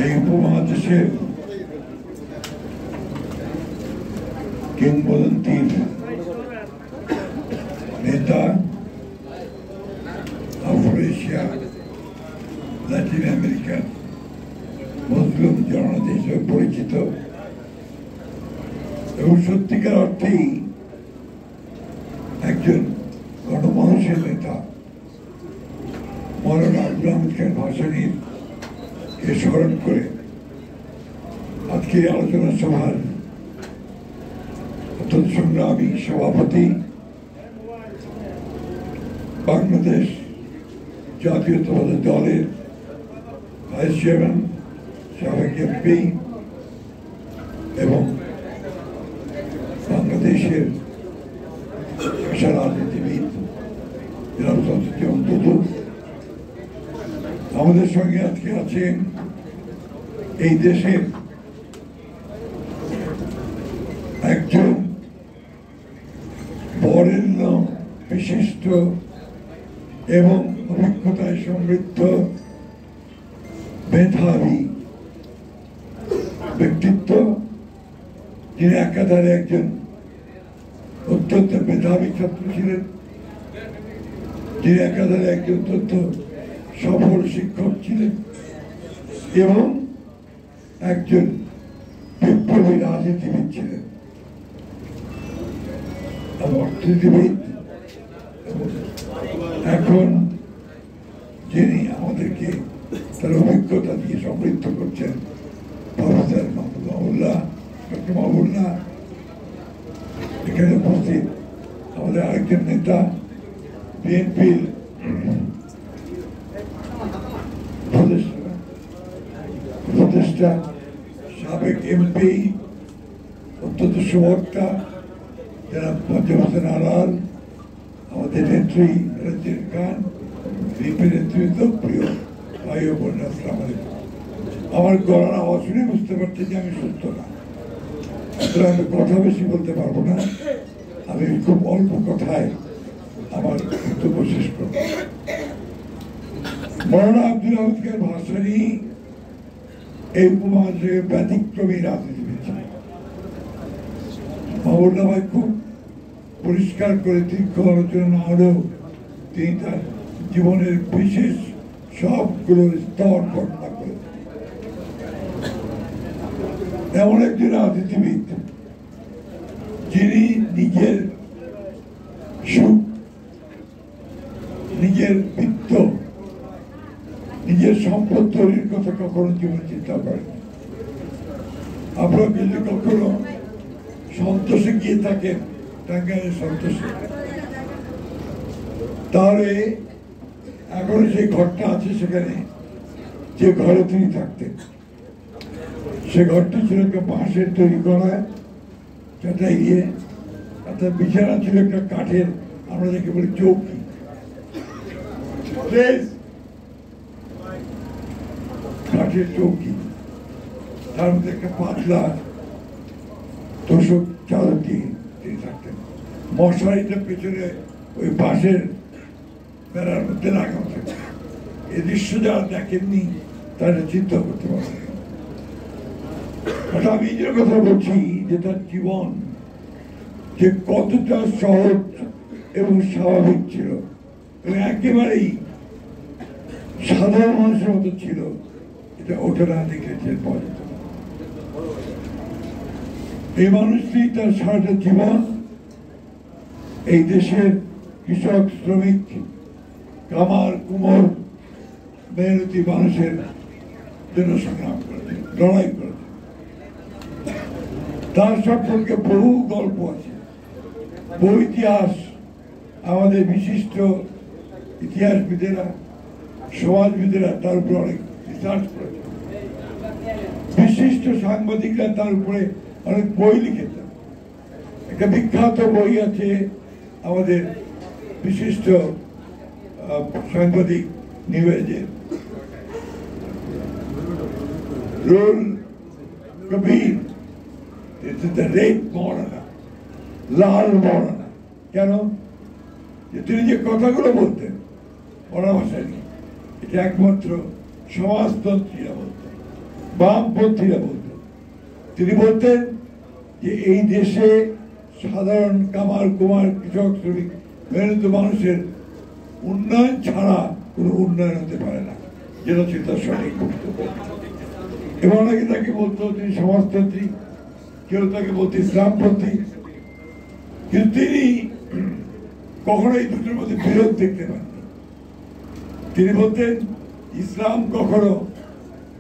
এই উপমহাদেশের কিংবদন্তির নেতা, আফ্রিকা, ল্যাটিন আমেরিকার মুসলিম জনতা হিসেবে পরিচিত এবং সত্যিকার অর্থেই একজন গণমানুষের নেতা মৌলানা আব্দুল হামিদ খান ভাসানীর কে স্মরণ করে আজকের আলোচনা সভার অত্যন্ত সংগ্রামী সভাপতি, বাংলাদেশ জাতীয়তাবাদী দলের ভাইস চেয়ারম্যান, সাবেক এমপি এবং বাংলাদেশের পেশা রাজনীতিবিদ জনাব শমসুজ্জামান দুদু, আমাদের সঙ্গে আজকে আছেন এই দেশের একজন বরেণ্য বিশিষ্ট এবং অভিজ্ঞতায় সমৃদ্ধ মেধাবী ব্যক্তিত্ব, যিনি একাধারে একজন অত্যন্ত মেধাবী ছাত্র ছিলেন, যিনি একাধারে একজন অত্যন্ত সফল শিক্ষক ছিলেন এবং একজন বিপ্লবী রাজনীতিবিদ ছিলেন, অর্থনীতিবিদ। এখন যিনি আমাদেরকে তার অভিজ্ঞতা দিয়ে সমৃদ্ধ করছেন, প্রফেসর মাহমুদুল্লাহ, ডক্টর মাহমুদুল্লাহ। এখানে উপস্থিত আমাদের আরেকজন নেতা, বিএনপির উপদেষ্টা, সাবেক এমপি, অত্যন্ত সুবক্তা যারা মঞ্জুর হোসেন আলাল, আমাদের নেত্রী রঞ্জিত খান, বিএনপির নেতৃত্ব, প্রিয় ভাই ও বোন, আসসালামু আলাইকুম। আমার গলার আওয়াজ শুনে বুঝতে পারছি যে আমি সুস্থ না, আমি কথা বেশি বলতে পারবো না। আমি খুব অল্প কথায় আমার বক্তব্য শেষ করব। মৌলানা আব্দুল হামিদ খান ভাসানী এই উপমহাদেশের ব্যতিক্রমী রাজনীতিবিদ ছিলেন। মাহমুদুল্লাহ ভাই খুব পরিষ্কার করে দীর্ঘ আলোচনা না হলেও তিনি তার জীবনের বিশেষ সবগুলো স্তর বর্ণনা করে এমন একজন রাজনীতিবিদ যিনি নিজের সুখ, নিজের বৃত্ত, নিজের সম্পদ তৈরির কথা কখনো জীবনে চিন্তা করেন। আপনারা যদি কখনো সন্তোষে গিয়ে থাকেন, টাঙ্গাইলের সন্তোষে, তাহলে এখন সেই ঘরটা আছে, সেখানে যে ঘরে তিনি থাকতেন, সে ঘরটি ছিল একটা বাঁশের তৈরি করা, চাটাই দিয়ে, অর্থাৎ বিছানা ছিল একটা কাঠের, আমরা যাকে বলি চৌকি, কাঠের চৌকি, তার মধ্যে একটা পাতলা তোষক চাদর দিয়ে তিনি থাকতেন। মশারিটা পেছনে ওই বাঁশের বেড়ার মধ্যে লাগানো থাকে। এই দৃশ্য যারা দেখেননি তারা চিন্তা করতে পারবেন। আমি যে কথা বলছি যে তার জীবন যে কতটা সহজ এবং স্বাভাবিক ছিল এবং একেবারেই সাধারণ মানুষের মতো ছিল, এটা ওঠা না দেখেছে পরে। এই মানুষটি তার সারাটা জীবন এই দেশের কৃষক, শ্রমিক, কামার, কুমোর, মেহনতি মানুষের জন্য সংগ্রাম করেছে, লড়াই করেছে। তার সম্পর্কে বহু গল্প আছে, বহু ইতিহাস আমাদের বিশিষ্ট ইতিহাসবিদেরা, সমাজবিদেরা তার উপরে অনেক রিসার্চ করেছে। বিশিষ্ট সাংবাদিকরা তার উপরে অনেক বই লিখেছেন। একটা বিখ্যাত বই আছে আমাদের বিশিষ্ট সাংবাদিক নিউজের, রুল কবির, রেড মৌলানা, লাল মৌলানা। কেন? তিনি যে কথাগুলো বলতেন ওনার ভাষায় নেই, এটা একমাত্র সমাজতন্ত্রীরা বলতেন, বামপন্থীরা বলতেন। তিনি বলতেন যে এই দেশে সাধারণ কামার কুমার কৃষক শ্রমিক মেহনত মানুষের উন্নয়ন ছাড়া কোনো উন্নয়ন হতে পারে না, যেটা ছিল তার সঠিক বক্তব্য। এবং অনেকে তাকে বলতো তিনি সমাজতন্ত্রী, কেউ তাকে বলতো ইসলামপন্থী, কিন্তু তিনি কখনো এই দুটোর মধ্যে বিরোধ দেখতে পাননি। তিনি বলতেন ইসলাম কখনো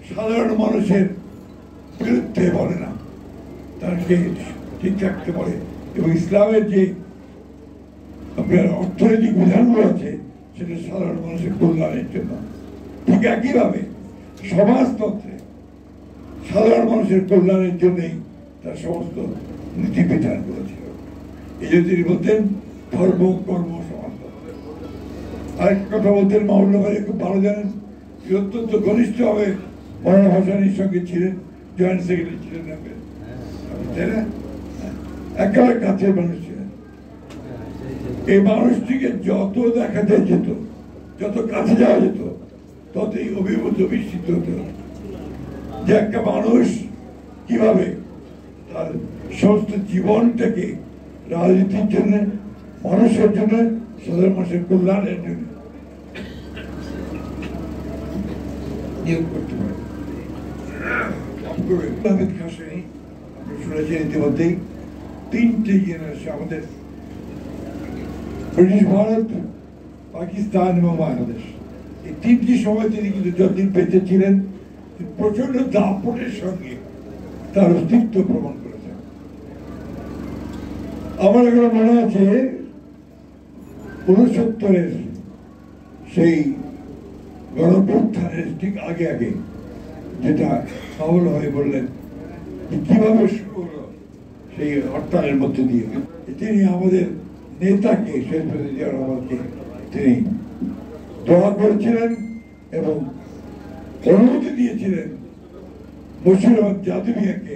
সাধারণ মানুষের বিরুদ্ধে বলে না, তাকে ঠিক রাখতে পারে, এবং ইসলামের যে আপনার অর্থনৈতিক বিধানগুলো আছে সেটা সাধারণ মানুষের কল্যাণের জন্য। ঠিক একইভাবে সমাজতন্ত্রে সাধারণ মানুষের কল্যাণের জন্যই তার সমস্ত নীতিবিধানগুলো ছিল। এই জন্য তিনি বলতেন ধর্ম কর্ম সমাজতন্ত্র। আরেকটা কথা বলতেন, মাওলানা ভাই খুব ভালো জানেন, অত্যন্ত ঘনিষ্ঠভাবে মৌলানা ভাসানীর সঙ্গে ছিলেন, জয়েন্ট সেক্রেটারি ছিলেন, তাই না? একেবারে কাছের মানুষ ছিলেন। এই মানুষটিকে যত দেখাতে যেত, যত কাছে যাওয়া যেত, ততই অভিভূত বিস্মিত হতে হতো যে একটা মানুষ কিভাবে তার সমস্ত জীবনটাকে রাজনীতির জন্য, মানুষের জন্য, সাধারণ মানুষের কল্যাণের জন্য নিয়োগ করতে পারে। হামিদ খাসেনি শুনেছেন ইতিমধ্যেই, তিনটে জেনারেশন আমাদের ব্রিটিশ ভারত, পাকিস্তান এবং বাংলাদেশ, এই তিনটি সময় তিনি কিন্তু যতদিন বেঁচে ছিলেন প্রচন্ড দাপটের সঙ্গে তার অস্তিত্ব প্রমাণ করেছেন। আমার এগুলো মনে আছে 69-এর সেই গণঅভ্যুত্থানের ঠিক আগে আগে, যেটা সফল হয়ে বললেন কিভাবে শুরু হলো সেই হরতালের মধ্যে দিয়ে, তিনি আমাদের নেতাকে শেখ মুজিবুর রহমানকে তিনি দোয়া করেছিলেন এবং অনুমতি দিয়েছিলেন বশির আহমদ জাদুমিয়াকে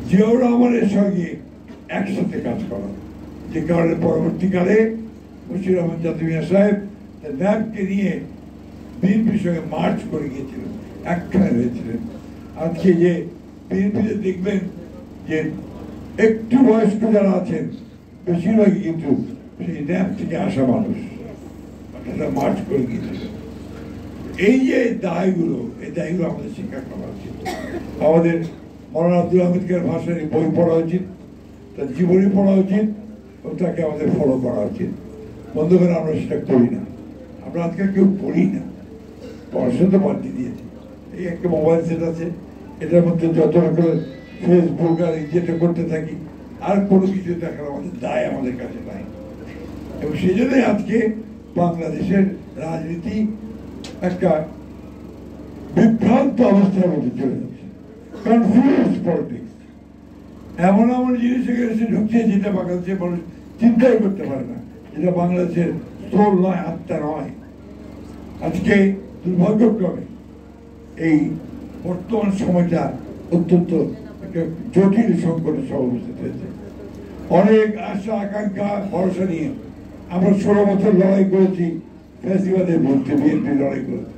জিয়াউর রহমানের সঙ্গে একসাথে কাজ করা, যে কারণে পরবর্তীকালে বশির আহমদ জাদুমিয়া সাহেব ন্যাপকে নিয়ে বিএনপির সঙ্গে মার্চ করে গিয়েছিলেন, একখানে হয়েছিলেন। আজকে যে বিএনপিতে দেখবেন যে একটু বয়স্ক যারা আছেন বেশিরভাগই কিন্তু সেই ন্যাপ থেকে আসা মানুষ, মার্চ করে গিয়েছিল। এই যে দায়গুলো, এই দায়গুলো আমাদের স্বীকার করা উচিত। আমাদের মৌলানা আব্দুল হামিদ খানের ভাষায় বই পড়া উচিত, তার জীবনী পড়া উচিত, ও তাকে আমাদের ফলো করা উচিত। বন্ধুগণ, আমরা সেটা করি না, আমরা আজকাল কেউ পড়ি না, পড়াশোনা তো বাড়তি দিয়েছে। এই একটা মোবাইল সেট আছে, এটার মধ্যে যত রকমের ফেসবুক আর যেটা করতে থাকি, আর কোনো কিছু দেখার আমাদের দায় আমাদের কাছে নাই। এবং সেই জন্যই আজকে বাংলাদেশের রাজনীতি একটা বিভ্রান্ত অবস্থার মধ্যে চলে যাচ্ছে, কনফিউজ পলিটিক্স। এমন এমন জিনিস এসে ঢুকছে যেটা বাংলাদেশের মানুষ চিন্তাই করতে পারে না, যেটা বাংলাদেশের সোল নয়, আত্মা নয়। আজকে দুর্ভাগ্যক্রমে এই বর্তমান সময়টা অত্যন্ত একটা জটিল সংকটের সমাবেশিত হয়েছে। অনেক আশা আকাঙ্ক্ষা ভরসা নিয়ে আমরা 16 বছর লড়াই করেছি ফ্যাসিবাদের বিরুদ্ধে, বিএনপি লড়াই করেছে।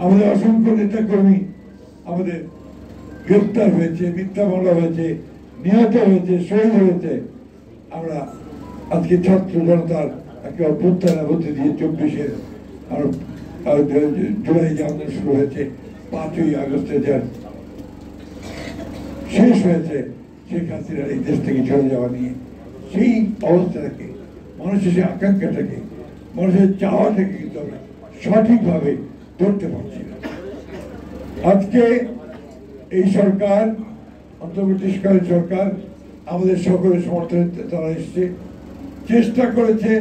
আমাদের অসংখ্য নেতা কর্মী আমাদের গ্রেপ্তার হয়েছে, মিথ্যা মামলা হয়েছে, নিহত হয়েছে, শহীদ হয়েছে। আমরা আজকে ছাত্র জনতার একটা অভ্যুত্থানের মধ্যে দিয়ে 24-এর জুলাই যে আন্দোলন শুরু হয়েছে, 5ই আগস্টে যার শেষ হয়েছে শেখ হাসিনার এই দেশ থেকে চলে যাওয়া নিয়ে, সেই অবস্থাটাকে, মানুষের সেই আকাঙ্ক্ষাটাকে, মানুষের চাওয়াটাকে কিন্তু আমরা সঠিকভাবে ধরতে পারছি না। আজকে এই সরকার, অন্তর্বর্তীকালীন সরকার, আমাদের সকলের সমর্থনে তারা এসছে, চেষ্টা করেছে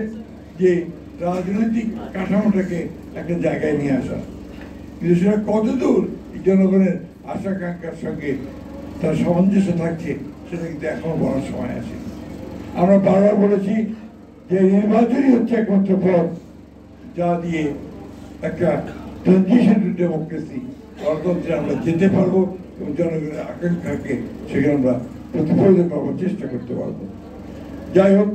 যে রাজনৈতিক কাঠামোটাকে একটা জায়গায় নিয়ে আসা, কিন্তু সেটা কতদূর জনগণের আশা আকাঙ্ক্ষার সঙ্গে তার সামঞ্জস্য থাকছে সেটা কিন্তু এখনো বলার সময় আছে। আমরা বারবার বলেছি যে নির্বাচনই হচ্ছে একমাত্র পথ যা দিয়ে একটা ট্রানজিশন টু ডেমোক্রেসি, গণতন্ত্রে আমরা যেতে পারবো এবং জনগণের আকাঙ্ক্ষাকে সেখানে আমরা প্রতিফলিত করার চেষ্টা করতে পারবো। যাই হোক,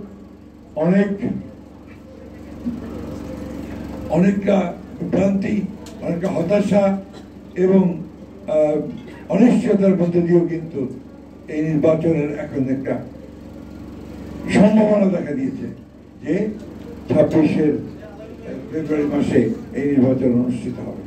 অনেকটা ভ্রান্তি অনেক হতাশা এবং অনিশ্চয়তার মধ্যে দিয়েও কিন্তু এই নির্বাচনের এখন একটা সম্ভাবনা দেখা দিয়েছে যে 26 ফেব্রুয়ারি মাসে এই নির্বাচন অনুষ্ঠিত হবে।